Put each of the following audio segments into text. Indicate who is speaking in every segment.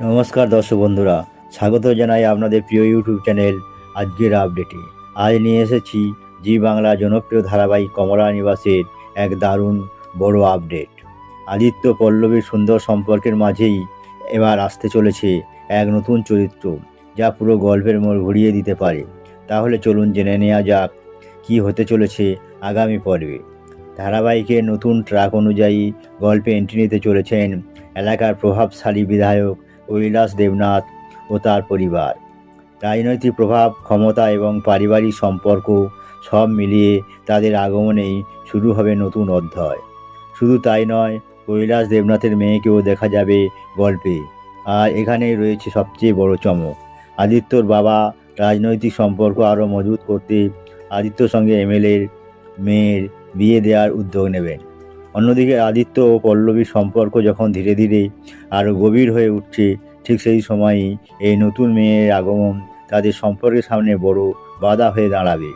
Speaker 1: নমস্কার দর্শক বন্ধুরা, স্বাগত জানাই আপনাদের প্রিয় ইউটিউব চ্যানেল আজকের আপডেটে। আজ নিয়ে এসেছি জি বাংলা জনপ্রিয় ধারাবাহিক কমলা নিবাসের এক দারুণ বড় আপডেট। আদিত্য পল্লবীর সুন্দর সম্পর্কের মাঝেই এবার আসতে চলেছে এক নতুন চরিত্র, যা পুরো গল্পের মোড় ঘুরিয়ে দিতে পারে। তাহলে চলুন জেনে নেওয়া যাক কী হতে চলেছে আগামী পর্বে। ধারাবাহিকের নতুন ট্র্যাক অনুযায়ী গল্পে এন্ট্রি নিতে চলেছেন এলাকার প্রভাবশালী বিধায়ক কৈলাস দেবনাথ ও তার পরিবার। রাজনৈতিক প্রভাব, ক্ষমতা এবং পারিবারিক সম্পর্ক সব মিলিয়ে তাদের আগমনেই শুরু হবে নতুন অধ্যায়। শুধু তাই নয়, কৈলাস দেবনাথের মেয়েকেও দেখা যাবে গল্পে। আর এখানেই রয়েছে সবচেয়ে বড় চমক, আদিত্যর বাবা রাজনৈতিক সম্পর্ক আরও মজবুত করতে আদিত্যর সঙ্গে এমএলএর মেয়ের বিয়ে দেওয়ার উদ্যোগ নেবেন। অন্যদিকে আদিত্য ও পল্লবীর সম্পর্ক যখন ধীরে ধীরে আরও গভীর হয়ে উঠছে, ঠিক সেই সময়ই এই নতুন মেয়ের আগমন তাদের সম্পর্কের সামনে বড় বাধা হয়ে দাঁড়াবে।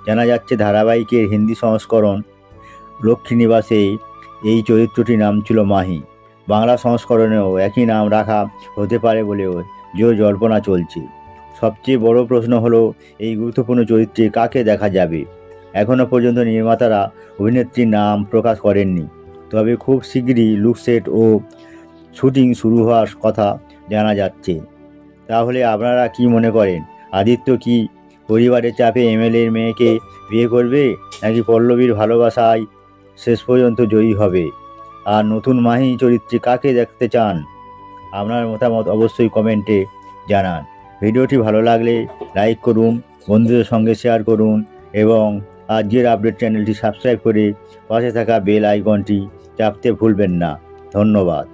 Speaker 1: জানা যাচ্ছে ধারাবাহিকের হিন্দি সংস্করণ লক্ষ্মী নিবাসে এই চরিত্রটির নাম ছিল মাহি। বাংলা সংস্করণেও একই নাম রাখা হতে পারে বলেও জোর জল্পনা চলছে। সবচেয়ে বড় প্রশ্ন হলো, এই গুরুত্বপূর্ণ চরিত্রে কাকে দেখা যাবে। এখনও পর্যন্ত নির্মাতারা অভিনেত্রীর নাম প্রকাশ করেননি, তবে খুব শীঘ্রই লুকসেট ও শুটিং শুরু হওয়ার কথা জানা যাচ্ছে। তাহলে আপনারা কি মনে করেন, আদিত্য কি পরিবারের চাপে এমএলএর মেয়েকে বিয়ে করবে, নাকি পল্লবীর ভালোবাসায় শেষ পর্যন্ত জয়ী হবে? আর নতুন মাহি চরিত্রে কাকে দেখতে চান? আপনার মতামত অবশ্যই কমেন্টে জানান। ভিডিওটি ভালো লাগলে লাইক করুন, বন্ধুদের সঙ্গে শেয়ার করুন এবং আজকের আপডেট চ্যানেলটি সাবস্ক্রাইব করে পাশে থাকা বেল আইকনটি চাপতে ভুলবেন না। ধন্যবাদ।